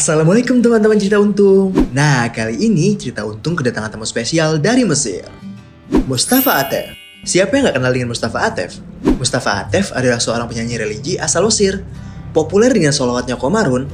Assalamualaikum teman-teman cerita untung. Nah, kali ini cerita untung kedatangan tamu spesial dari Mesir. Mustafa Atef. Siapa yang gak kenal dengan Mustafa Atef? Mustafa Atef adalah seorang penyanyi religi asal Mesir. Populer dengan sholawatnya Qamarun.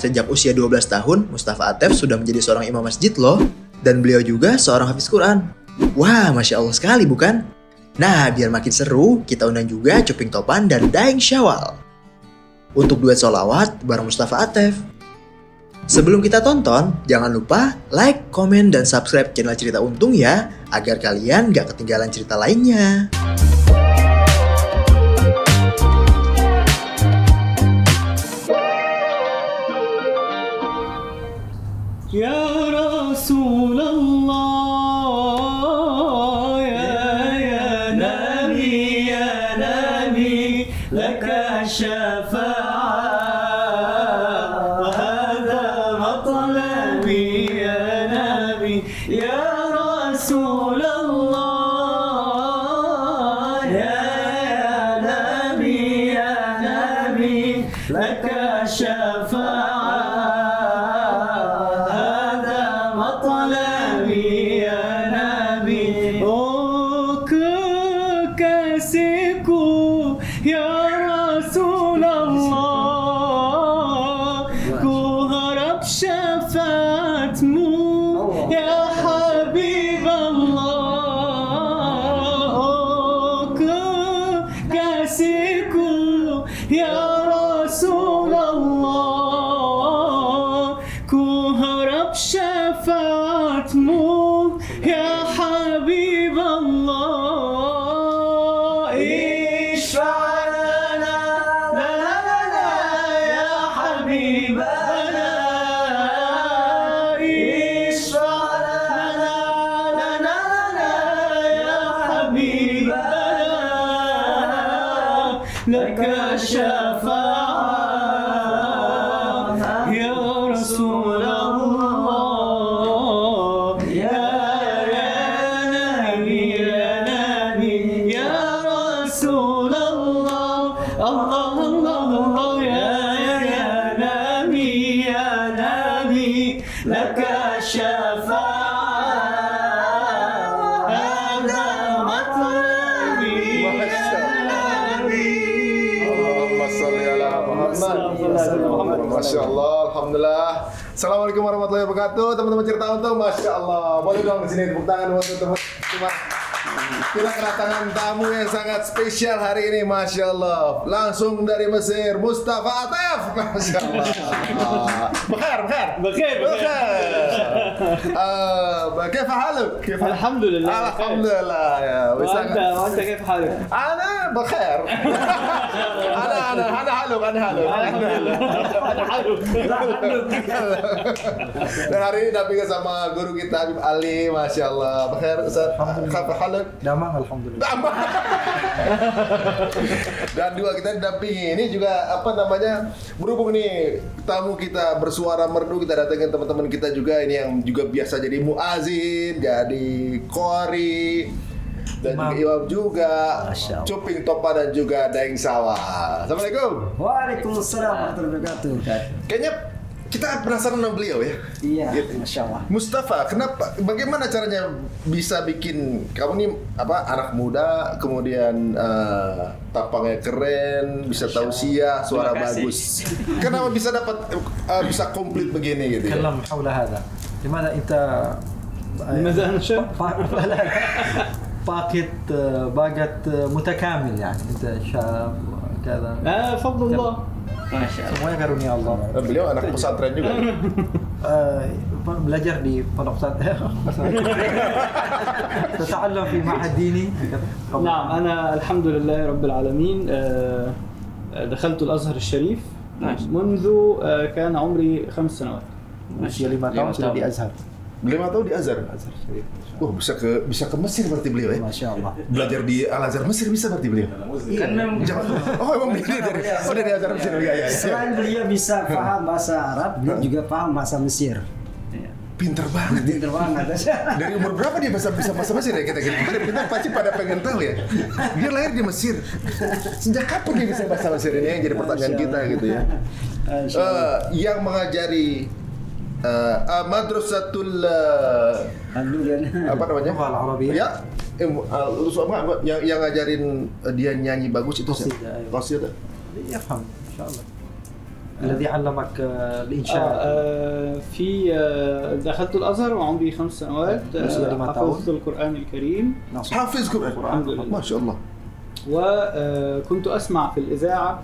Sejak usia 12 tahun, Mustafa Atef sudah menjadi seorang imam masjid loh. Dan beliau juga seorang hafiz Quran. Wah, Masya Allah sekali bukan? Nah, biar makin seru, kita undang juga Cuping Topan dan Daeng Syawal untuk duet sholawat bareng Mustafa Atef. Sebelum kita tonton, jangan lupa like, komen, dan subscribe channel Cerita Untung ya, agar kalian gak ketinggalan cerita lainnya. Ya Rasulullah, ya Nabi, laka syafa'ah, wa hadha matlabi ya Nabi, ya Rasulullah, ya Nabi, laka syafa'ah. Ya Rasulullah, ku harap syafaatmu, ya Habiballah. Oh kekasihku, ya Rasulullah, ku harap syafaatmu, ya Habiballah. لك الشفاعة يا رسول الله يا نبي يا رسول الله الله الله الله يا نبي لك الشفاعة Masya Allah, Alhamdulillah. Assalamualaikum warahmatullahi wabarakatuh, teman-teman cerita untung. Masya Allah, boleh dong di sini tepuk tangan buat teman-teman. Kita kedatangan tamu yang sangat spesial hari ini, Masya Allah. Langsung dari Mesir, Mustafa Atef. Masya Allah. Bekhair. كيف حالك؟ الحمد لله. الحمد لله يا وأنت كيف حالك؟ أنا بخير. أنا حالك. Dan hari ini dampingan sama guru kita Habib Ali, Masya Allah. Bekhair Ustaz. Kaifa haluk? Damang, alhamdulillah. Dan juga kita didampingi ini juga berhubung nih tamu kita bersuara merdu, kita datangin teman-teman kita juga ini yang juga biasa jadi muazin, jadi qori, dan juga imam juga, Cuping Topan dan juga Daeng Syawal. Assalamualaikum. Waalaikumsalam warahmatullahi wabarakatuh. Kayaknya kita penasaran sama beliau ya. Iya, gitu. Masya Allah. Mustafa, bagaimana caranya bisa bikin kamu nih anak muda, kemudian tampangnya keren, bisa tausiah, suara bagus. Kenapa bisa bisa komplit begini gitu? Kalam haula hada. Dimana لماذا نشرب؟ باكت متكامل يعني انت شاب كذا. فضل الله. Semuanya karunia Allah. Beliau anak pesantren juga. Belajar di pondok pesantren. تتعلم في معهد ديني. نعم أنا الحمد لله رب العالمين دخلت الأزهر الشريف منذ كان عمري 5 سنوات. Usia 5 tahun sudah di Azhar. 5 tahun di Azhar. Azhar Syarif. Wah, bisa ke Mesir berarti beliau ya? Masya Allah. Belajar di Al Azhar Mesir bisa berarti beliau. Kan memang Emang dari Azhar Mesir ya. selain beliau bisa paham bahasa Arab, dia juga paham bahasa Mesir. Pinter banget. Pinter banget. Dari umur berapa dia bisa bahasa Mesir ya kita pasti pada pengen tahu ya. Dia lahir di Mesir. Sejak kapan dia bisa bahasa Mesir ini yang jadi pertanyaan kita gitu ya. Yang mengajari madrasatul apa namanya? Lughah al-Arabiyyah. Ya, yang ngajarin dia nyanyi bagus itu siapa? Qasidah, ayo. Qasidah. يفهم إن شاء الله. الذي علمك الإنشاء. في دخلت الازهر وعمري 5 سنوات. حفظت القران الكريم Hafiz Quran. الحمد لله. Masya Allah. وكنت اسمع في الاذاعه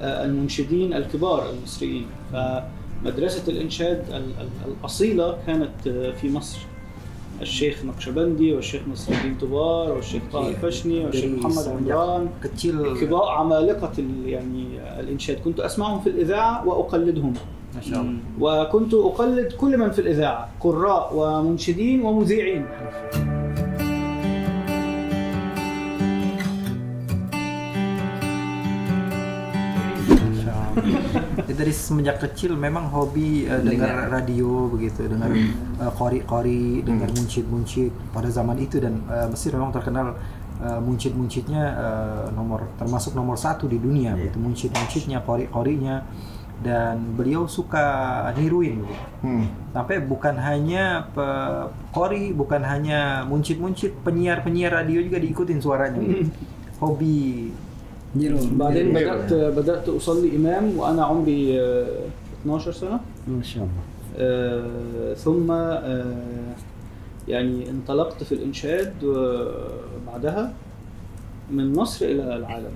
المنشدين الكبار المصريين. فمدرسه الانشاد الاصيله كانت في مصر. الشيخ نقشبندي والشيخ نصر الدين طبار والشيخ طه الفشني والشيخ محمد عمران kecil. كبار عمالقة يعني الإنشاد. كنت أسمعهم في الإذاعة وأقلدهم. ما شاء الله. وكنت أقلد كل من في الإذاعة، قراء ومنشدين ومذيعين. Dari semenjak kecil memang hobi dengar radio begitu, dengar qori-qori, dengar munsyid-munsyid pada zaman itu, dan Mesir memang terkenal munsyid-munsyidnya termasuk nomor 1 di dunia, itu munsyid-munsyidnya, qori-qorinya, dan beliau suka niruin gitu. Sampai bukan hanya qori, bukan hanya munsyid-munsyid, penyiar-penyiar radio juga diikutin suaranya gitu. Hobi. بعدين بدأت أصلي إمام وأنا عمري 12 سنة. ما شاء الله. ثم يعني انطلقت في الإنشاد بعدها من مصر إلى العالم.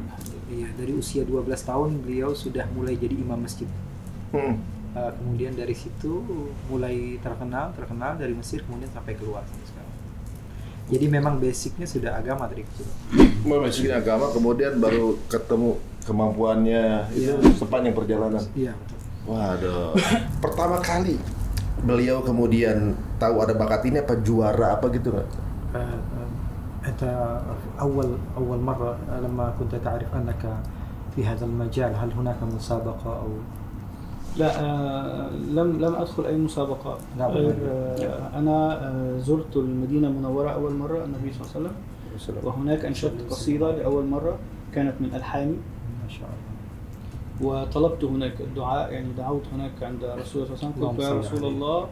Iya, dari usia 12 tahun beliau sudah mulai jadi imam masjid. Kemudian dari situ mulai terkenal dari Mesir, kemudian sampai keluar sampai sekarang. Jadi memang basicnya sudah agama dari kecil. Memasukin agama, kemudian baru ketemu kemampuannya itu sepanjang perjalanan. Iya, betul. Waduh. Pertama kali beliau kemudian tahu ada bakat ini apa juara apa gitu nggak? أنت أول مرة لما كنت تعرف أنك في هذا المجال، هل هناك مسابقة أو؟ لا، لم أدخل أي مسابقات. غير أنا زرت المدينة المنورة أول مرة، النبي صلى الله عليه وسلم، وهناك أنشدت قصيدة لأول مرة كانت من ألحاني. ما شاء الله. وطلبت هناك الدعاء، يعني دعوت هناك عند رسول الله صلى الله عليه وسلم، قلت يا رسول الله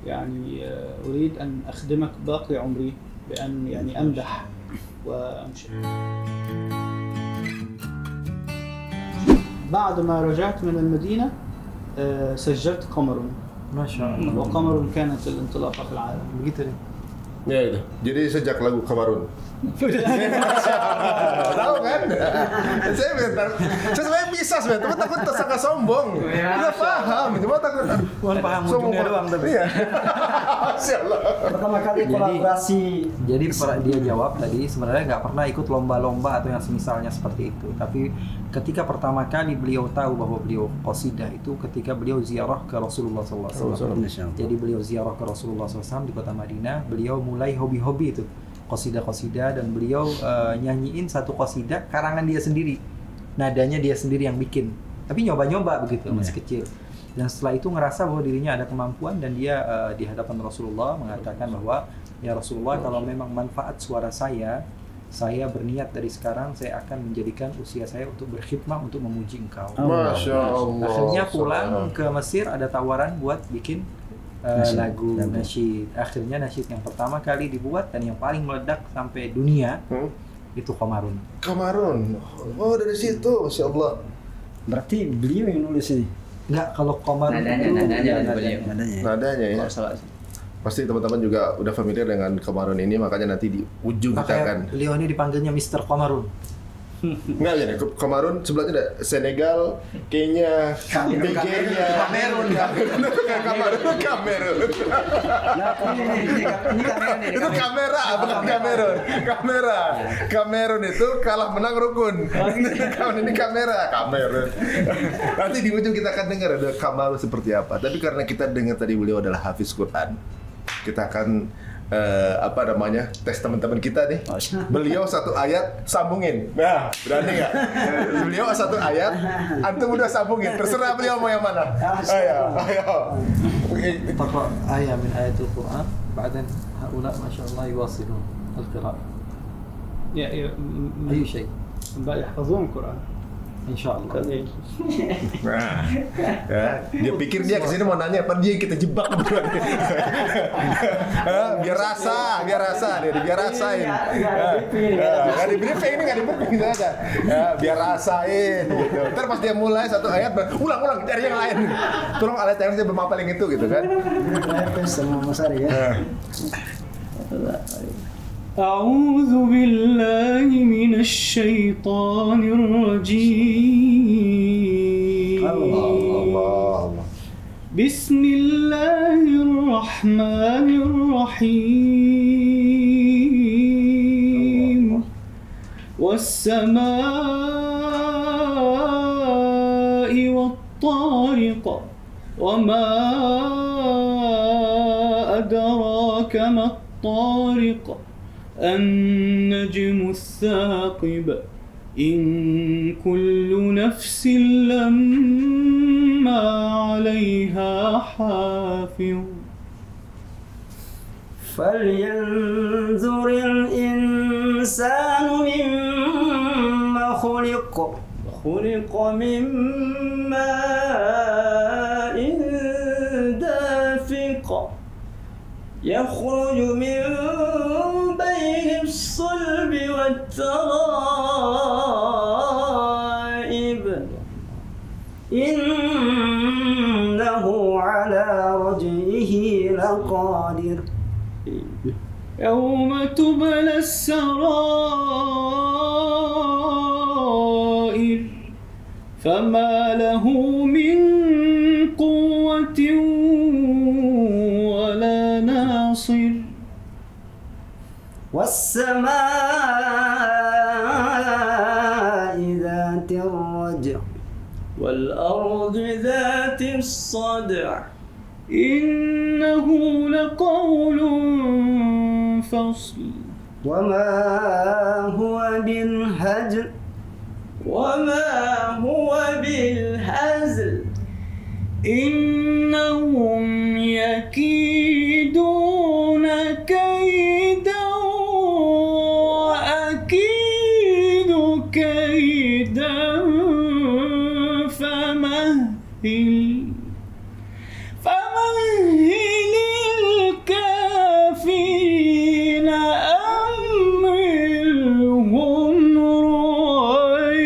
يعني أريد أن أخدمك باقي عمري بأن يعني أمدح وأمشي. بعد ما رجعت من المدينة سجلت قمر. ما شاء الله. وقمر كانت الانطلاقة في العالم. Begitu deh. Ya itu. Jadi sejak lagu Kamarun. Tahu kan? Saya sebenarnya bisa sebenarnya, tapi takut tersangka sombong. Udah paham, cuma takut. Bukan paham ujungnya doang tapi. Iya. Masya Allah. Pertama kali kolaborasi. Jadi dia jawab tadi sebenarnya nggak pernah ikut lomba-lomba atau yang semisalnya seperti itu. Tapi ketika pertama kali beliau tahu bahwa beliau qasidah itu ketika beliau ziarah ke Rasulullah SAW. Jadi beliau ziarah ke Rasulullah SAW di kota Madinah. Beliau mulai hobi-hobi itu qasidah-qasidah, dan beliau nyanyiin satu qasidah karangan dia sendiri, nadanya dia sendiri yang bikin, tapi nyoba-nyoba begitu masih kecil. Dan setelah itu ngerasa bahwa dirinya ada kemampuan, dan dia di hadapan Rasulullah mengatakan bahwa ya Rasulullah, kalau memang manfaat suara saya berniat dari sekarang saya akan menjadikan usia saya untuk berkhidmah untuk memuji engkau. Masya Allah. Akhirnya pulang ke Mesir, ada tawaran buat bikin lagu nasyid. Akhirnya nasyid yang pertama kali dibuat dan yang paling meledak sampai dunia itu Qamarun. Kamarun. Oh, dari situ, Masya Allah. Berarti beliau yang nulis ini. Enggak, kalau Qamarun Nadanya ya. Pasti teman-teman juga udah familiar dengan Kamarun ini, makanya nanti di ujung kita akan. makanya beliau ini dipanggilnya Mr. Qamarun. Enggak ya, Kamarun sebelahnya ada Senegal, Kenya, Nigeria, Kamerun. Kamerun. Itu kamera, bukan Kamerun. Kamerun itu kalah menang rukun. Ini kamera, Kamerun. Nanti di ujung kita akan dengar ada Kamarun seperti apa. Tapi karena kita dengar tadi beliau adalah hafiz Quran, Kita akan tes teman-teman kita nih. Beliau satu ayat sambungin. Nah, berani nggak? Beliau satu ayat, antum udah sambungin. Terserah beliau mau yang mana. Ayo. تقرأ آية من آيات القرآن بعدين هؤلاء ما شاء الله يواصلون القراءة أي شيء يحفظون القرآن إن شاء الله. Nah, ya, dia pikir dia kesini mau nanya apa dia kita jebak berdua. biar rasain. Nggak di briefing gitu aja. Biar rasain gitu. Ntar pas dia mulai satu ayat, ulang cari yang lain. Tolong ayat yang saya belum hafal yang itu gitu kan. Sama Mas Ari ya. أعوذ بالله من الشيطان الرجيم Allah. بسم الله الرحمن الرحيم والسماء والطارق وما أدراك ما الطارق النجم الثاقب إن كل نفس لما عليها حافظ فلينظر الإنسان مما خلق من ماء دافق يخرج من بين الصلب والترائب إنه على رجعه لقادر يوم تبلى السرائر فما له من قوة ولا ناصر والسماء ذات الرجع والأرض ذات الصدع إنه لقول فصل وما هو بالهزل إنهم يكيدون كيدا وأكيد كيدا فمهل الكافرين أمهلهم رويدا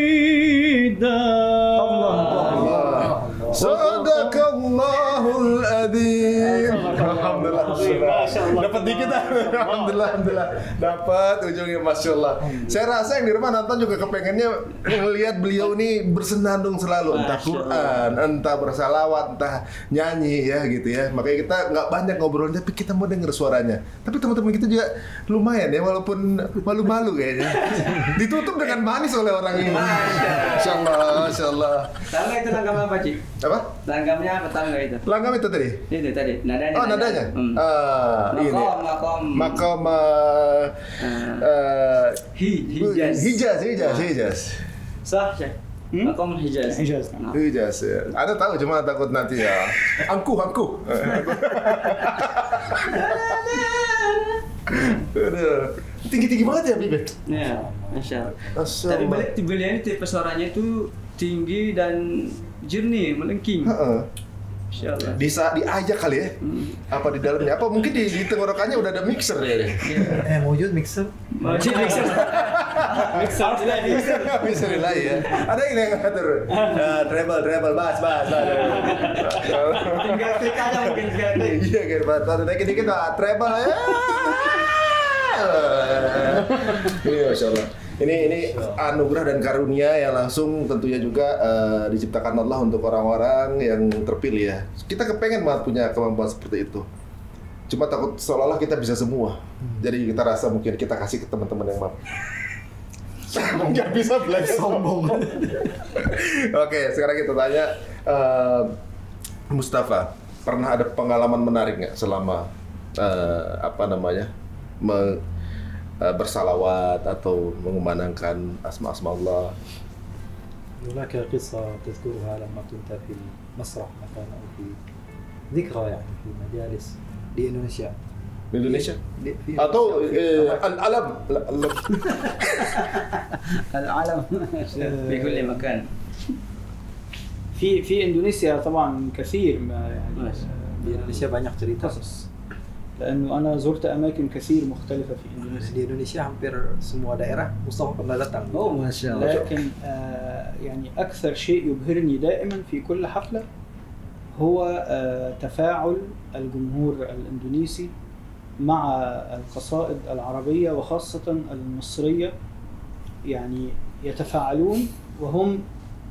Sadaqallahul adzim. Alhamdulillah. Dapat dikit ah. Alhamdulillah. Dapat ujungnya masyaallah. Saya rasa yang di rumah nonton juga kepengennya ngelihat beliau ini bersenandung selalu entah Quran, entah bersalawat, entah nyanyi ya gitu ya. Makanya kita nggak banyak ngobrol tapi kita mau denger suaranya. Tapi teman-teman kita juga lumayan ya walaupun malu-malu kayaknya. Ditutup dengan manis oleh orang ini. Masyaallah. Tangga itu langgam apa, Cik? Apa? Langamnya apa tangga itu? Langgam itu tadi? Itu tadi, nadanya. Oh, nadanya? Ini. Makom Hijaz. Sah, Cik. Makom Hijaz. Hijaz. Hijaz ya. Ada tahu cuma takut nanti ya. Angku. Aduh. Tinggi-tinggi banget ya, Bibi? Ya, Masya Allah. Masya Tapi Allah. balik beliau ini tipe suaranya itu tinggi dan jernih, melengking. Heeh. Masya Allah. Diajak kali ya? Apa di dalamnya? Apa mungkin di tenggorokannya udah ada mixer ya? موجود ميكسر Cik mixer. Mixer tidak di. Bisa nilai ya. Ada yang ngatur. Treble, bass. Tinggal klik aja mungkin sekali. Iya kan, batas naik dikit treble ya. Ini Masya Allah. Ini anugerah dan karunia yang langsung tentunya juga diciptakan Allah untuk orang-orang yang terpilih ya. Kita kepengen banget punya kemampuan seperti itu. Cuma takut seolah-olah kita bisa semua. Jadi kita rasa mungkin kita kasih ke teman-teman yang mampu. Nggak bisa belajar sombong. Oke, sekarang kita tanya Mustafa, pernah ada pengalaman menarik nggak selama bersalawat atau mengumandangkan asma-asma Allah. هناك قصة تذكرها لما كنت في المسرح مثلا أو في ذكرى يعني في مجالس di Indonesia. Di Indonesia? في Atau alam العالم في كل مكان. في اندونيسيا طبعا كثير ما يعني di Indonesia banyak cerita. قصص، لانه انا زرت اماكن كثير مختلفه في اندونيسيا. Di Indonesia hampir semua daerah Mustafa pernah datang. ما شاء الله. لكن يعني اكثر شيء يبهرني دائما في كل حفله هو تفاعل الجمهور الاندونيسي مع القصائد العربيه وخاصه المصريه. يعني يتفاعلون وهم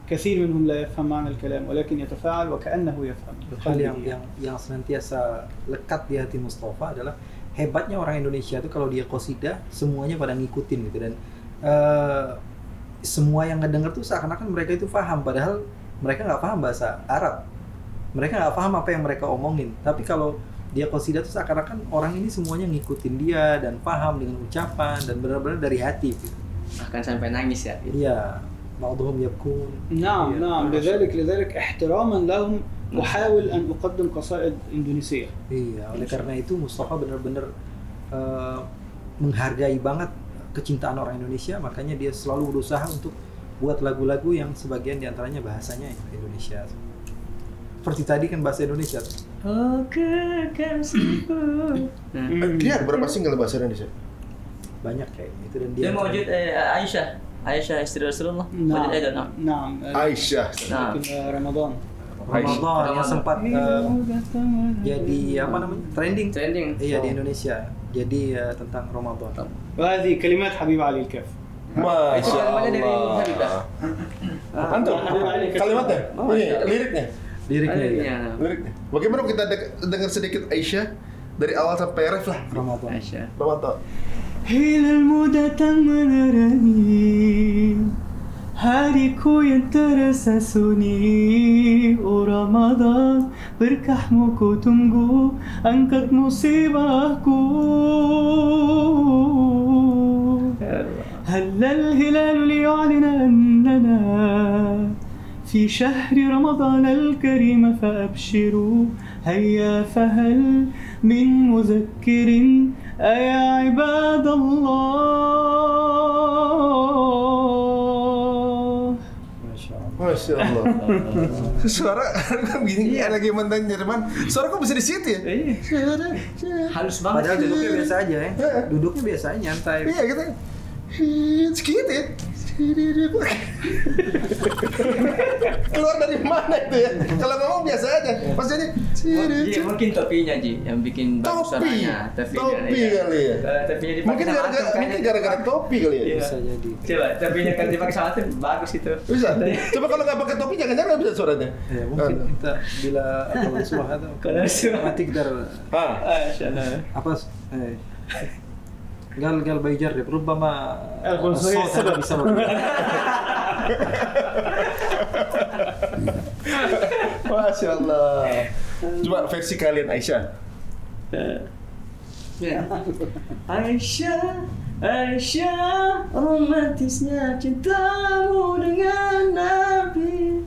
كثير منهم لا يفهم معنى الكلام ولكن يتفاعل وكأنه يفهم. Hal yang senantiasa lekat di hati Mustafa adalah hebatnya orang Indonesia itu kalau dia qasidah semuanya pada ngikutin gitu, dan semua yang ngedenger tuh seakan-akan mereka itu paham, padahal mereka nggak paham bahasa Arab, mereka nggak paham apa yang mereka omongin, tapi kalau dia qasidah tuh seakan-akan orang ini semuanya ngikutin dia dan paham dengan ucapan dan benar-benar dari hati gitu. Bahkan sampai nangis ya. Iya, بعضهم يبكون. نعم نعم لذلك احتراما لهم أحاول أن أقدم قصائد إندونيسية. Iya, oleh karena itu Mustafa benar-benar menghargai banget kecintaan orang Indonesia, makanya dia selalu berusaha untuk buat lagu-lagu yang sebagian diantaranya bahasanya Indonesia. Seperti tadi kan bahasa Indonesia. Oh kekasihku. Dia ada berapa single bahasa Indonesia? Banyak kayaknya itu, dan Dia موجود Aisyah istri Rasulullah. نعم موجود أيضا. نعم Aisyah. نعم. رمضان. Ramadan yang sempat jadi apa namanya trending. Iya di Indonesia. Jadi tentang Ramadan. وهذه كلمات حبيب علي الكاف. Masya Allah. Antum, kalimatnya? Ini liriknya. Liriknya ya. Liriknya. Bagaimana kita dengar sedikit Aisyah dari awal sampai ref lah. Ramadan. Aisyah. Ramadan. Hilal datang menerangi hariku yang terasa sunyi. Oh Ramadan, berkahmu ku tunggu, angkat musibahku. هل الهلال ليعلن أننا في شهر رمضان الكريم فأبشروا هيا فهل من مذكر أيا عباد الله. Masya Allah. Suara kan gini lagi mantan Jerman. Suara kok bisa di situ ya? Halus banget. Padahal duduknya biasa aja ya. Duduknya biasa nyantai. Iya gitu. Segitu ya. Keluar dari mana itu ya? Kalau ngomong biasa aja. Pas jadi mungkin topinya Ji yang bikin bagus suaranya. Topi kali ya. Topinya dipakai Mungkin gara-gara topi kali ya. Bisa jadi. Coba topinya kan dipakai sama Atem bagus itu. Bisa. Coba kalau nggak pakai topi jangan-jangan nggak bisa suaranya. Ya, mungkin kita bila kalau suah atau mati dar apa قال بيجرب ربما الصوت هذا بسبب. Masya Allah. Coba versi kalian Aisyah. Aisyah, romantisnya cintamu dengan Nabi,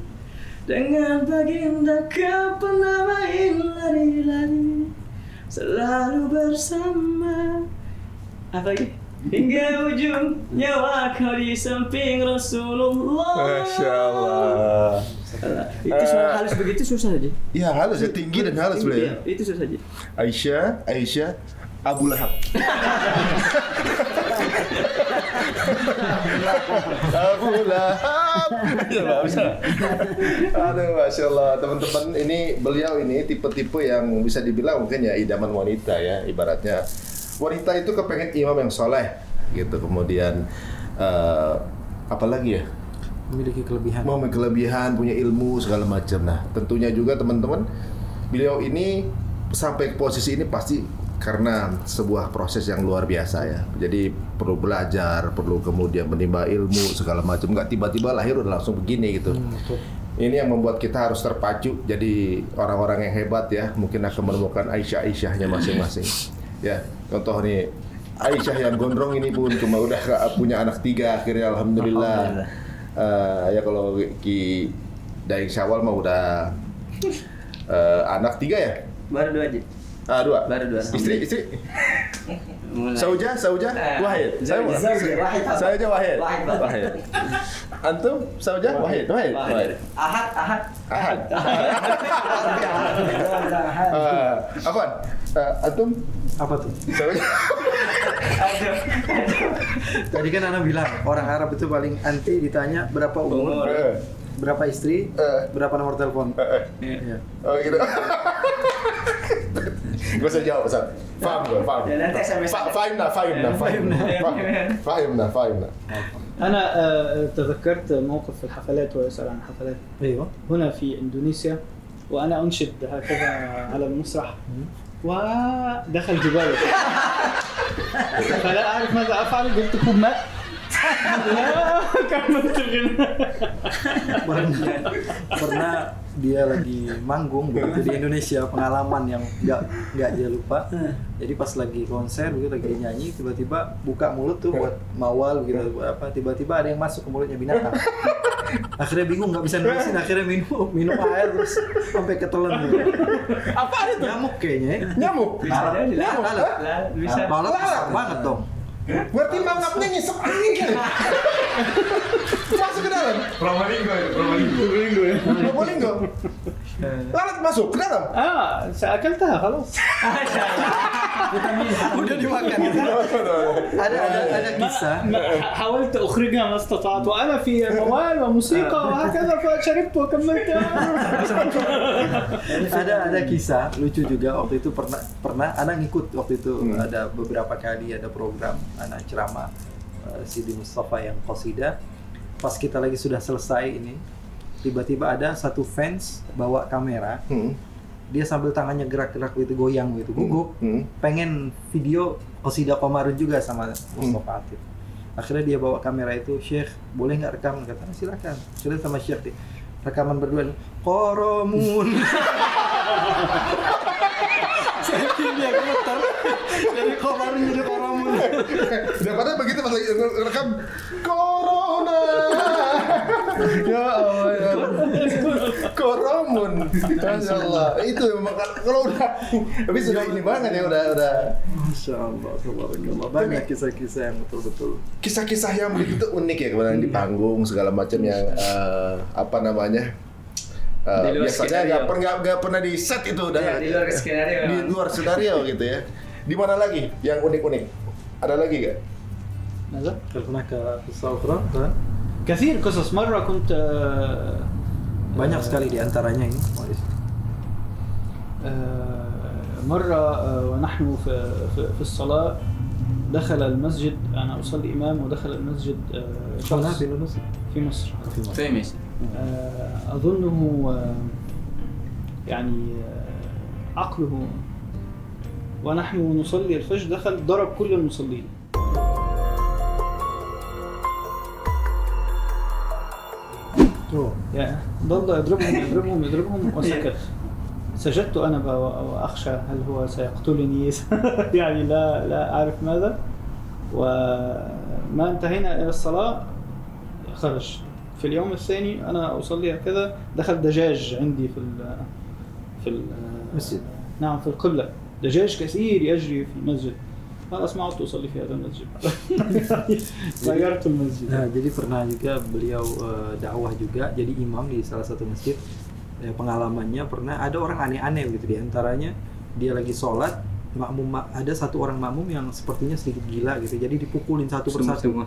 dengan baginda kau pernah main lari-lari, selalu bersama. Apa lagi? Hingga ujung nyawa kau di samping Rasulullah. Masya Allah. Itu suara halus begitu susah aja. Iya halus ya, tinggi dan halus boleh. Itu susah aja. Aisyah, Abu Lahab. Abu Lahab. Ya nggak bisa. Aduh, Masya Allah. Teman-teman, ini beliau ini tipe-tipe yang bisa dibilang mungkin ya idaman wanita ya, ibaratnya. Wanita itu kepengen imam yang soleh gitu, kemudian apalagi ya, memiliki kelebihan, punya ilmu segala macam. Nah tentunya juga teman-teman, beliau ini sampai posisi ini pasti karena sebuah proses yang luar biasa ya. Jadi perlu belajar, perlu kemudian menimba ilmu segala macam. Nggak tiba-tiba lahir udah langsung begini gitu. Ini yang membuat kita harus terpacu jadi orang-orang yang hebat ya. Mungkin akan menemukan Aisyah-Aisyahnya masing-masing. Ya, contoh nih Aisyah yang gondrong ini pun cuma udah punya anak 3 akhirnya alhamdulillah. Ya kalau Ki Daeng Syawal mah udah anak 3 ya? Baru 2 aja. 2. Baru 2. Istri. Mulai. Sauja, Wahid. Sauja Wahid. Antum Sauja Wahid. Ahad. Apaan? Antum Apa tuh? Sauja. Tadi kan Ana bilang orang Arab itu paling anti ditanya berapa umur, berapa istri, berapa nomor telepon. Iya. Oh gitu. Gak usah jawab, Ustaz. Faham. Ya, nanti SMS. فاهمنا. أنا تذكرت موقف في الحفلات ويسأل عن الحفلات ايوه هنا في إندونيسيا وأنا أنشد هكذا على المسرح ودخل جبالي فلا أعرف ماذا أفعل قلت كوب ماء لا كملت الغناء pernah dia lagi manggung begitu di Indonesia, pengalaman yang nggak dia lupa. Jadi pas lagi konser begitu lagi nyanyi, tiba-tiba buka mulut tuh buat mawal gitu apa, tiba-tiba ada yang masuk ke mulutnya binatang. Akhirnya bingung nggak bisa nulisin, akhirnya minum air terus sampai ketelan gitu. Apa itu? Nyamuk kayaknya ya. Nyamuk. Lalat. Bisa. Lalat besar banget dong. Berarti mangapnya ngisep angin kan? Masuk ke dalam. Probolinggo. Lalat masuk ke dalam. أكلتها خلاص Udah dimakan. Ada kisah. حاولت أخرجها ما استطعت وأنا في موال وموسيقى وهكذا فشربت وكملت ada kisah lucu juga. Waktu itu pernah anak ngikut waktu itu ada beberapa kali ada program anak ceramah Sidi Mustafa yang qasidah. Pas kita lagi sudah selesai ini, tiba-tiba ada satu fans bawa kamera, dia sambil tangannya gerak-gerak gitu, goyang gitu, gugup, pengen video qasidah Qomarun juga sama Mustafa Atif. Akhirnya dia bawa kamera itu, Syekh boleh nggak rekam? Kata silakan. Sudah sama Syekh rekaman berdua, Qoromun. Saking dia gemetar dari Qomarun jadi Qoromun. Daripada begitu pas lagi rekam Corona. Ya Allah ya. Koromun. Masya Allah. Itu memang kalau udah tapi sudah ini banget ya udah. Masya Allah, tabarakallah. Banyak kisah-kisah yang betul-betul. Kisah-kisah yang begitu unik ya kemarin di panggung segala macam yang apa namanya? Di luar Biasanya nggak pernah di set itu udah Ya, di luar skenario. di luar skenario gitu ya. Di mana lagi yang unik-unik? Ada lagi nggak? ماذا؟ Pernah ke kisah Al-Quran kan? كثير قصص مرة كنت Banyak sekali di antaranya ini. مرة ونحن في الصلاة دخل المسجد أنا أصلي إمام ودخل المسجد Pernah شخص di Indonesia? في مصر Famous. أظنه يعني عقله ونحن نصلي الفجر دخل ضرب كل المصلين يعني ظل يضربهم وسكت سجدت أنا وأخشى هل هو سيقتلني يعني لا أعرف ماذا وما انتهينا إلى الصلاة خرج في اليوم الثاني أنا أصلي هكذا دخل دجاج عندي في المسجد. نعم في القبلة دجاج كثير يجري في المسجد خلاص ما عدت أصلي في هذا المسجد غيرت المسجد. Nah, jadi pernah juga beliau dakwah juga jadi imam di salah satu masjid. Pengalamannya pernah ada orang aneh-aneh gitu, di antaranya dia lagi sholat, ada satu orang makmum yang sepertinya sedikit gila gitu, jadi dipukulin satu persatu.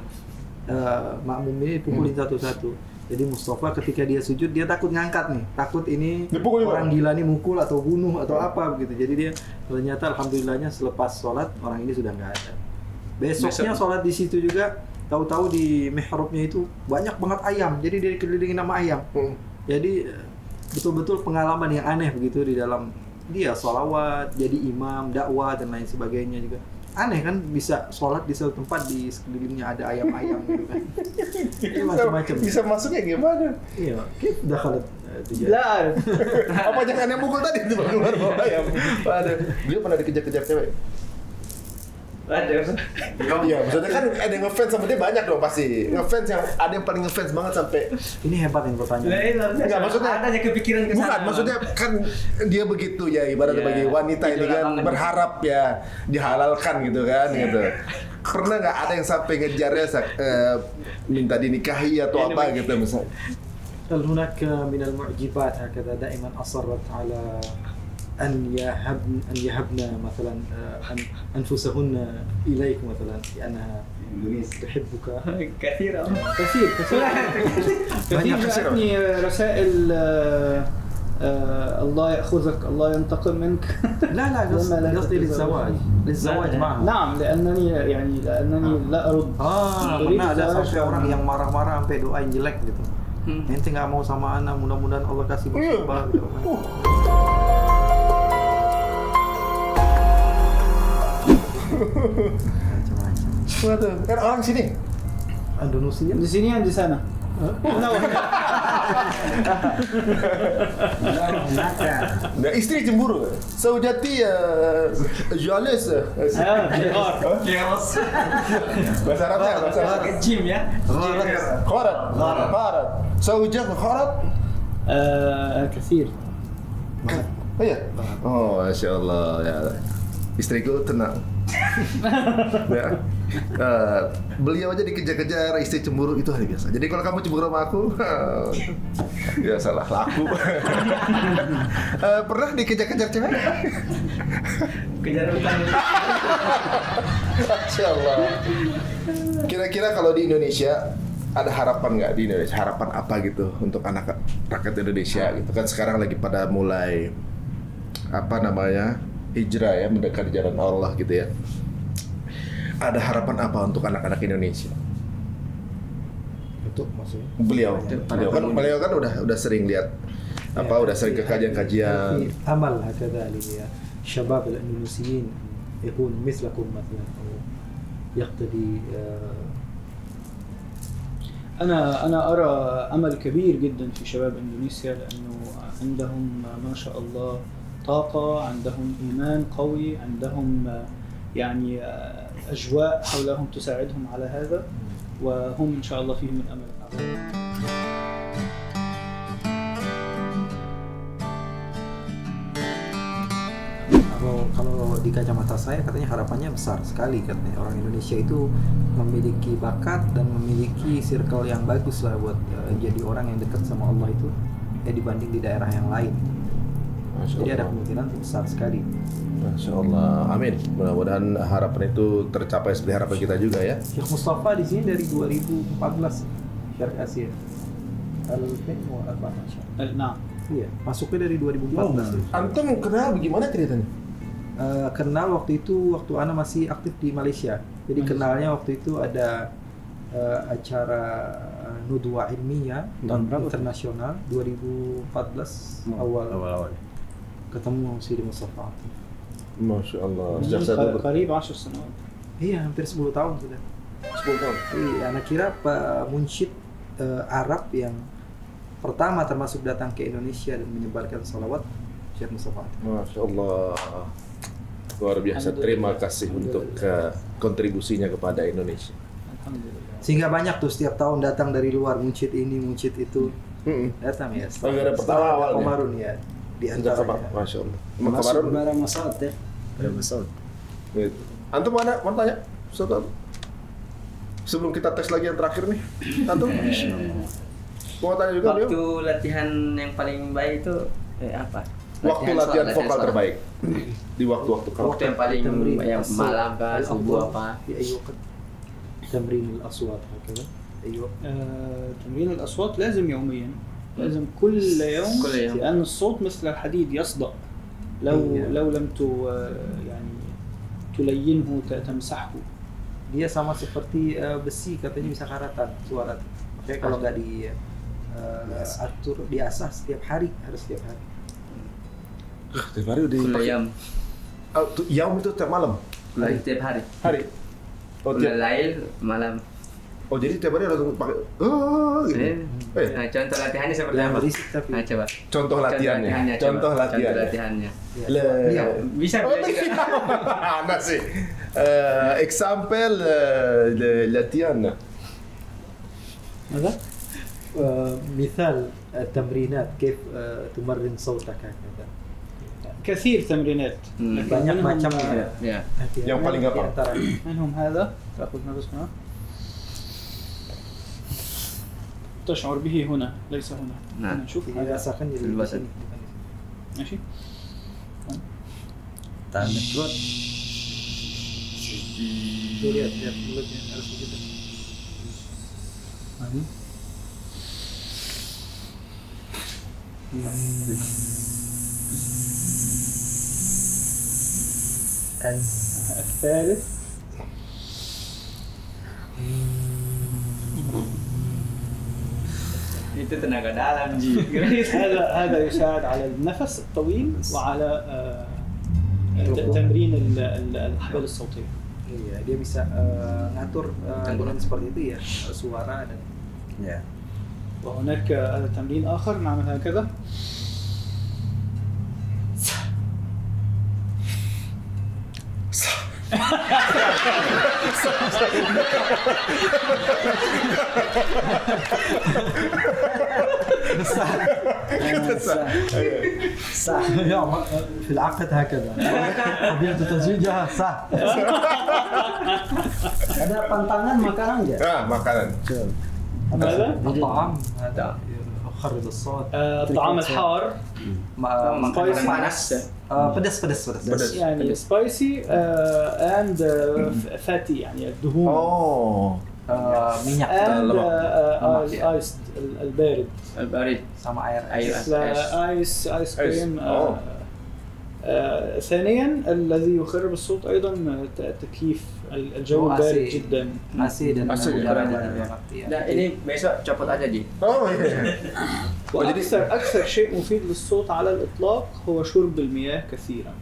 Makmum ini dipukulin satu-satu. Jadi Mustafa ketika dia sujud dia takut ngangkat nih, takut ini Dipukul orang gila nih mukul atau bunuh atau apa begitu. Jadi dia ternyata alhamdulillahnya selepas sholat orang ini sudah nggak ada. Besoknya sholat di situ juga, tahu-tahu di mihrabnya itu banyak banget ayam. Jadi dia dikelilingi nama ayam. Jadi betul-betul pengalaman yang aneh begitu di dalam dia sholawat, jadi imam, dakwah dan lain sebagainya juga. Aneh kan bisa sholat di satu tempat di sekelilingnya ada ayam-ayam gitu kan. Ini macam-macam. Bisa masuknya gimana? Iya, كيف دخلت itu لا أعرف. Apa jangan yang mukul tadi itu Bang Umar bawa ayam. Waduh, beliau pernah dikejar-kejar cewek. Ada. Iya, maksudnya kan ada yang ngefans sama dia banyak dong pasti. Ngefans yang ada yang paling ngefans banget sampai Ini hebat yang pertanyaan. Enggak, maksudnya ada yang kepikiran ke sana. bukan, maksudnya kan dia begitu ya ibaratnya Iya, bagi wanita ini idola kan banget. berharap ya dihalalkan gitu kan gitu. Pernah nggak ada yang sampai ngejarnya minta dinikahi atau apa gitu misalnya? هل هناك من المعجبات هكذا دائما أصرت على أن يهبن مثلا أنفسهن إليك مثلا لأنها تحبك كثير. كثير جاءتني رسائل الله يأخذك الله ينتقم منك. لا قصدي للزواج معها. نعم لأنني لا أرد. Pernah ada sampai orang yang marah-marah sampai doain jelek gitu. Ente nggak mau sama anak, mudah-mudahan Allah kasih musibah gitu. Macam-macam. Waduh, kan orang sini. Indonesia. di sini yang di sana. Nah, istri cemburu. Saudati jealous. Bahasa Arabnya bahasa Arab. Gym ya. Gharat. Saujak gharat. كثير. Oh iya. Oh, Masya Allah ya. Istriku tenang. Ya. Beliau aja dikejar-kejar, istri cemburu itu hal biasa. Jadi kalau kamu cemburu sama aku, ya salah laku. Pernah dikejar-kejar cewek? Kejar utang. Masya Allah. Kira-kira kalau di Indonesia ada harapan nggak di Indonesia? Harapan apa gitu untuk anak rakyat Indonesia gitu kan sekarang lagi pada mulai apa namanya hijrah ya mendekati jalan Allah gitu ya. Ada harapan apa untuk anak-anak Indonesia? Untuk maksudnya? Beliau kan udah sering lihat udah sering ke kajian-kajian. amal هكذا للشباب الإندونيسيين يكون مثلكم مثلا أو يقتدي. أنا أرى أمل كبير جدا في شباب إندونيسيا لأنه عندهم ما شاء الله طاقة، عندهم إيمان قوي، عندهم يعني أجواء حولهم تساعدهم على هذا، وهم إن شاء الله فيهم الأمل الأعلى. Kalau di kacamata saya katanya harapannya besar sekali katanya orang Indonesia itu memiliki bakat dan memiliki circle yang bagus lah buat jadi orang yang dekat sama Allah itu dibanding di daerah yang lain. Jadi ada kemungkinan besar sekali. Masya Allah, amin. Mudah-mudahan harapan itu tercapai seperti harapan kita juga ya. Syekh Mustafa di sini dari 2014 Syarq Asia. نعم. Iya, masuknya dari 2014. Antum kenal bagaimana ceritanya? Kenal waktu Ana masih aktif di Malaysia. Jadi kenalnya waktu itu ada acara Nudwa Ilmiah internasional 2014 awal. Ketemu Syekh Mustafa. Masya Allah. Sejak saat قريب 10 سنوات. Iya, hampir 10 tahun sudah. 10 tahun. Iya, anak kira Pak Munsyid Arab yang pertama termasuk datang ke Indonesia dan menyebarkan salawat Syekh Mustafa. Masya Allah. Luar biasa. Terima kasih untuk kontribusinya kepada Indonesia. Alhamdulillah. Sehingga banyak tuh setiap tahun datang dari luar Munsyid ini, Munsyid itu. Datang ya. Ada pertama awalnya. Komarun ya. Di Sejak antaranya. kapan? Masya Allah. Kemarin. Bara Masad ya. Gitu. Antum mau tanya? Ustaz? Sebelum kita tes lagi yang terakhir nih. Antum? Mau tanya juga Waktu beliau? latihan yang paling baik itu apa? Waktu latihan vokal suara. terbaik. Di waktu-waktu Waktu yang paling yang malam kah, subuh apa? في أي وقت تمرين الأصوات هكذا. أيوة. تمرين الأصوات لازم يوميا، لازم كل يوم. كل يوم. لأن الصوت مثل الحديد يصدأ لو لم يعني تلينه تمسحه. Dia sama seperti besi katanya bisa karatan suara. Makanya kalau nggak di atur diasah harus setiap hari. Tiap hari udah Kulayam. Yaum itu tiap malam? Setiap hari. Hari? Oh, Lail malam. Oh jadi tiap hari langsung pakai oh gitu. Nah, contoh latihannya seperti Yang apa? berisik tapi. Nah, coba. Contoh latihannya. coba. Contoh latihannya. Contoh latihannya. Le- Bisa Oh, bisa juga. Anda sih. Example latihan. ماذا؟ مثال التمرينات كيف تمرن صوتك هكذا. كثير تمرينات لكن banyak منهم- macam Ya. Yang paling gampang. منهم هذا تأخذ نفس هنا تشعر به هنا ليس هنا. نعم. هنا شوف هذا dirasakan di Luasan. sini. ماشي. Tahan perut. Tuh, lihat mulutnya harus begitu. الثالث Itu tenaga dalam Ji. هذا يساعد على النفس الطويل وعلى تمرين الأحبال الصوتية. Iya, dia bisa ngatur dengan seperti itu ya, suara dan Ya. وهناك هذا تمرين آخر نعمل هكذا. Sah. ya في العقد هكذا. قبيلة تزويجها صح. Ada pantangan makanan nggak? Makanan. ماذا؟ الطعام هذا يخرب الصوت. الطعام الحار Makanan panas. pedas. يعني سبايسي اند فاتي يعني الدهون Oh. Minyak and lemak. ايس البارد Barit. sama air. ايس كريم أوه. ثانيا الذي يخرب الصوت ايضا تكييف الجو AC. بارد جدا AC dan AC, udara ya. dingin banget. Iya. Nah, ini besok copot aja Ji. Oh iya. واكثر شيء مفيد للصوت على الاطلاق هو شرب المياه كثيرا.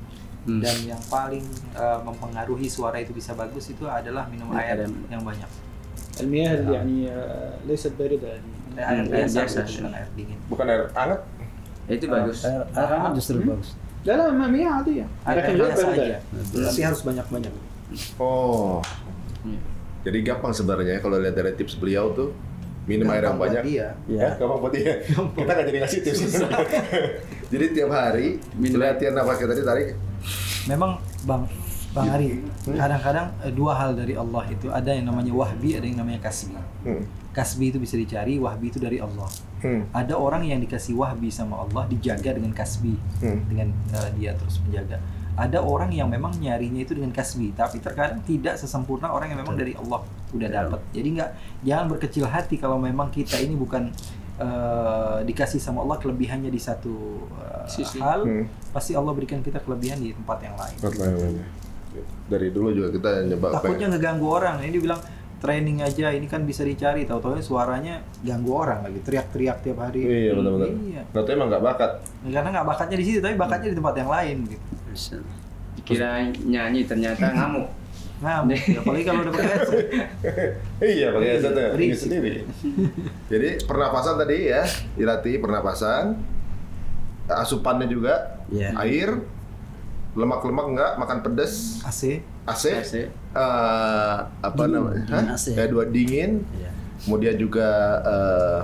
Dan yang paling mempengaruhi suara itu bisa bagus itu adalah minum air yang banyak. المياه اللي يعني ليست باردة يعني Air air biasa biasa. bukan air dingin. Bukan air hangat. Itu bagus. Air hangat justru bagus. لا لا مياه عادية Air لكن غير biasa باردة. aja. Tapi harus banyak-banyak. Oh. Jadi gampang sebenarnya kalau lihat dari tips beliau tuh minum air yang Gampang buat banyak. dia. Ya, gampang buat dia. Kita nggak jadi ngasih tips. Jadi tiap hari latihan apa kita tadi tarik. Memang Bang Ari, kadang-kadang dua hal dari Allah itu ada yang namanya wahbi, ada yang namanya kasbi. Kasbi itu bisa dicari, wahbi itu dari Allah. Ada orang yang dikasih wahbi sama Allah, dijaga dengan kasbi, dengan dia terus menjaga. Ada orang yang memang nyarinya itu dengan kasbi, tapi terkadang tidak sesempurna orang yang memang dari Allah udah dapat. Jadi jangan berkecil hati kalau memang kita ini bukan dikasih sama Allah kelebihannya di satu Sisi. hal, pasti Allah berikan kita kelebihan di tempat yang lain. Dari dulu juga kita nyoba Takutnya ngeganggu orang. Ini dibilang training aja, ini kan bisa dicari. Tahu-tahu suaranya ganggu orang lagi, teriak-teriak tiap hari. Iya benar-benar. Iya. Berarti emang nggak bakat. Karena nggak bakatnya di situ, tapi bakatnya di tempat yang lain gitu. Dikira nyanyi ternyata ngamuk. Nah, apalagi kalau udah pakai headset. Iya pakai headset ya, ini Berisik. sendiri. Jadi pernapasan tadi ya, dilatih pernapasan, asupannya juga, Iya. air, lemak-lemak enggak, makan pedas, AC. AC, AC. apa Dingin, namanya? dingin AC. Dua dingin. Iya. Kemudian juga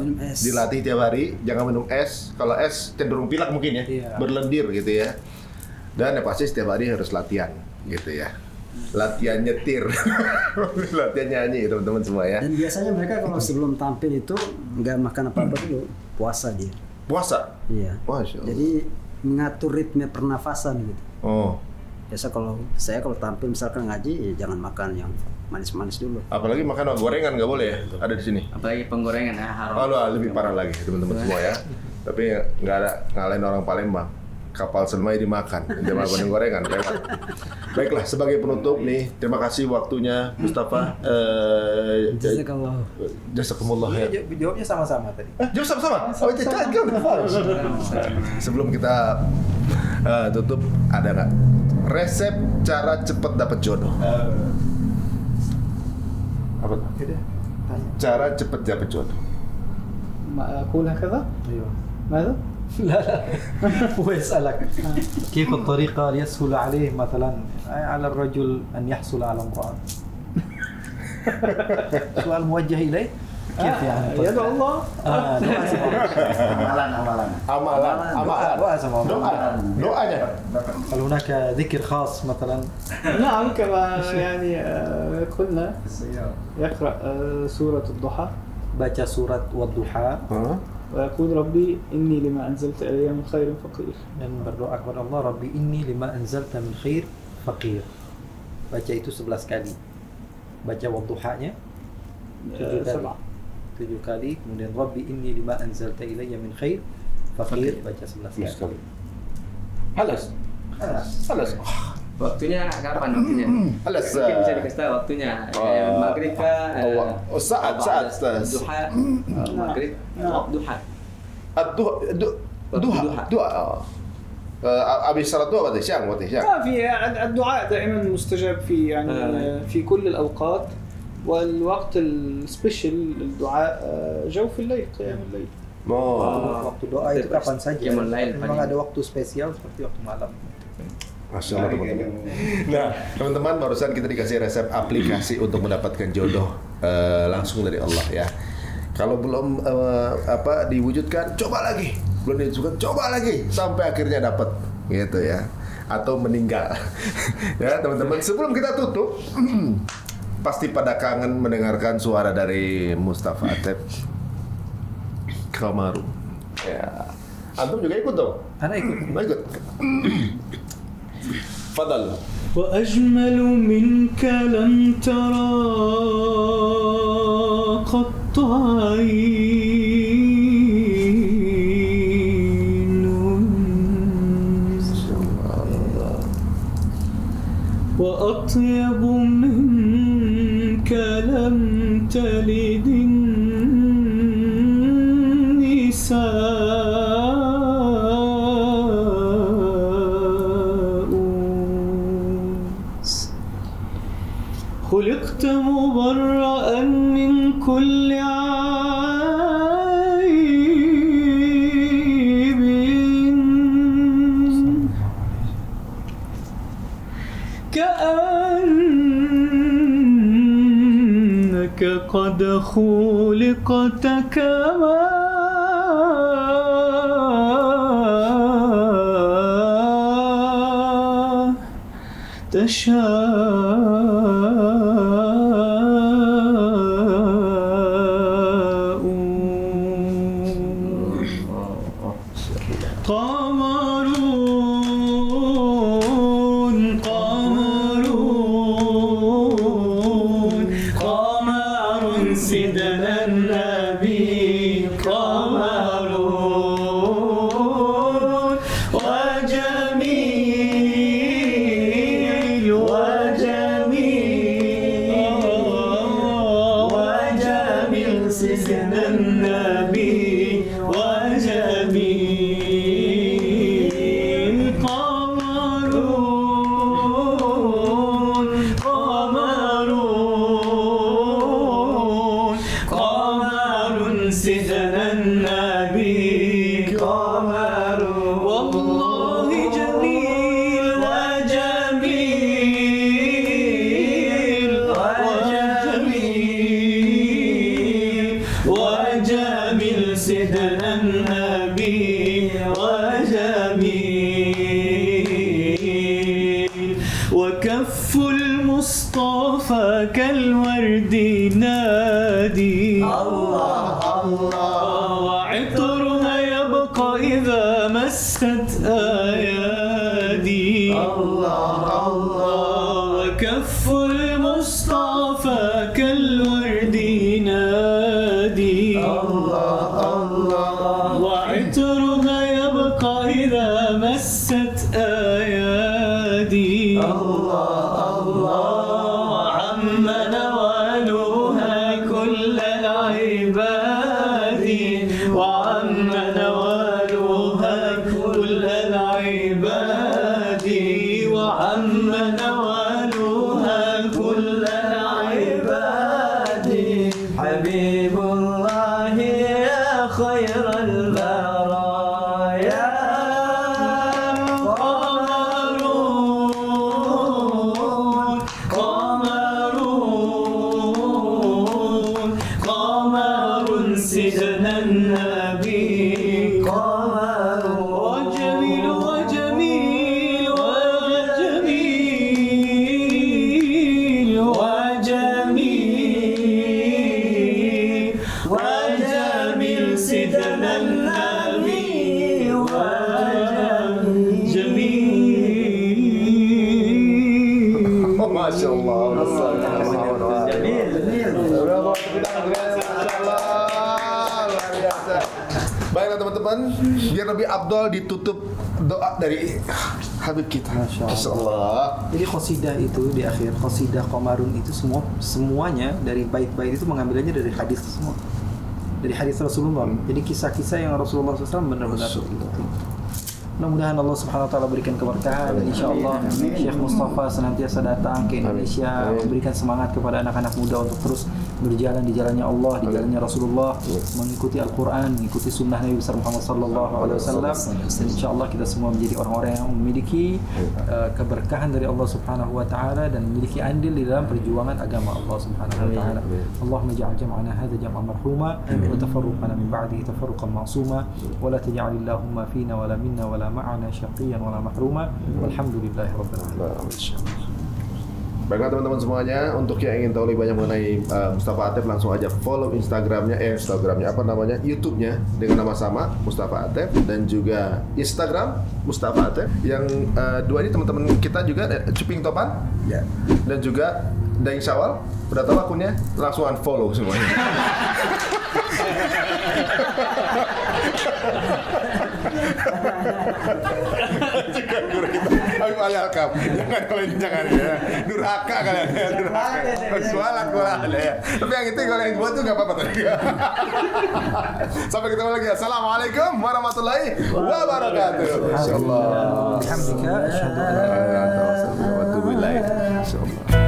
Minum es. dilatih tiap hari, jangan minum es. Kalau es cenderung pilek mungkin ya, Iya. berlendir gitu ya. Dan ya pasti setiap hari harus latihan gitu ya. Latihan nyetir, latihan nyanyi teman-teman semua ya. Dan biasanya mereka kalau sebelum tampil itu nggak makan apa-apa dulu, puasa dia. Puasa. Iya. Masya Allah. Jadi mengatur ritme pernafasan gitu. Oh, Biasa kalau tampil misalkan ngaji, ya jangan makan yang manis-manis dulu. apalagi makan gorengan nggak boleh ya, ada di sini. Apalagi penggorengan haram. Kalau lebih parah lagi teman-teman semua ya. Tapi nggak ada ngalahin orang Palembang. Kapal selmai dimakan, dia makan gorengan. Lewat. Baiklah, sebagai penutup nih, terima kasih waktunya Mustafa. Jazakallah. Jazakumullah ya. Jawabnya sama-sama tadi. Jawab sama-sama. Oh, jangan Sebelum kita tutup, ada nggak resep cara cepet dapet jodoh? Apa tuh? Udah, tanya. cara cepat dapat jodoh? ما أقول هكذا؟ ايوه ماذا؟ لا هو يسألك كيف الطريقة ليسهل عليه مثلا على الرجل أن يحصل على امرأة. سؤال موجه إليه كيف يعني يدعو الله. doa sama Allah. Amalan. Doanya. هل هناك ذكر خاص مثلا نعم كما يعني قلنا يقرأ سورة الضحى baca surat wadduha ويقول ربي إني لما أنزلت إلي من خير فقير. dan berdoa kepada Allah, Rabbi inni lima anzalta min khair faqir. Baca itu 11 kali. Baca wadduhanya 7 kali. Kemudian Rabbi inni lima anzalta ilayya min khair faqir, baca 11 kali. Halas. Waktunya kapan waktunya? Halas. Mungkin bisa dikasih tahu waktunya. Maghrib kah? Saat. Duha. Maghrib. Duha. Doa. Abis salat doa berarti siang. في الدعاء دائما مستجاب في يعني في كل الأوقات، والوقت السبيشال للدعاء جوف الليل، قيام الليل. Waktu doa itu kapan saja. Qiyamul lail Memang ada waktu spesial seperti waktu malam. Masya Allah teman-teman. Nah teman-teman, barusan kita dikasih resep aplikasi untuk mendapatkan jodoh langsung dari Allah ya. Kalau belum diwujudkan, coba lagi. Belum diwujudkan, coba lagi sampai akhirnya dapat gitu ya. Atau meninggal. Ya teman-teman, sebelum kita tutup, pasti pada kangen mendengarkan suara dari Mustafa Atep Kamaru. Ya. Antum juga ikut dong? Anak ikut. Ikut. Fadal. وأجمل منك لم ترى قط عين، وأطيب منك لم تلد خلقت مبرأ من كل عيب، كأنك قد خلقت كما قمر سيدنا النبي قمر وجميل وجميل سيدنا النبي وجميل قمر سيدنا النبي قمر، والله جميل وجميل وجميل سيدنا النبي وجميل، وكف المصطفى كالورد نادي وعطرها يبقى إذا مست أيادي وكف المصطفى كالورد نادي وعطرها يبقى إذا مست أيادي وعم نوالها كل العباد وعم نوالها كل العباد وعم نوالها كل العباد حبيب Masya Allah. Jamil, jamil. Luar biasa. Baiklah teman-teman, biar lebih afdol ditutup doa dari Habib kita. Masya Allah. Allah. Jadi qasidah itu di akhir qasidah Qamarun itu semuanya dari bait-bait itu mengambilnya dari hadis semua. Dari hadis Rasulullah. Jadi kisah-kisah yang Rasulullah SAW benar-benar ikuti. Mudah-mudahan Allah Subhanahu wa taala berikan keberkahan dan insyaallah Syekh Mustafa senantiasa datang ke Indonesia memberikan semangat kepada anak-anak muda untuk terus berjalan di jalannya Allah, di jalannya Rasulullah, mengikuti Al-Qur'an, mengikuti sunnah Nabi besar Muhammad sallallahu alaihi wasallam dan insyaallah kita semua menjadi orang-orang yang memiliki keberkahan dari Allah Subhanahu wa taala dan memiliki andil di dalam perjuangan agama Allah Subhanahu wa taala. Allahumma ja'al jam'ana hadha jam'an marhuma wa tafarruqana min ba'dihi tafarruqan ma'suma wa la taj'al Allahumma fina wa la minna wa la ma'ana syaqiyan wala mahruma walhamdulillahi rabbil alamin. Baiklah teman-teman semuanya, untuk yang ingin tahu lebih banyak mengenai Mustafa Atef langsung aja follow Instagramnya apa namanya, YouTube-nya dengan nama sama Mustafa Atef dan juga Instagram Mustafa Atef. Yang dua ini teman-teman kita juga Cuping Topan ya. Dan juga Daeng Syawal, udah tahu akunnya langsung unfollow semuanya. Juga guru kita Habib Ali Alkam. Jangan kalau ini jangan ya. Durhaka kalian ya, durhaka. Sualat ya. Tapi yang itu kalau yang buat tuh enggak apa-apa tadi. Sampai ketemu lagi. Assalamualaikum warahmatullahi wabarakatuh. Insyaallah. Alhamdulillah asyhadu an la ilaha illallah wa atubu ilaik. Insyaallah.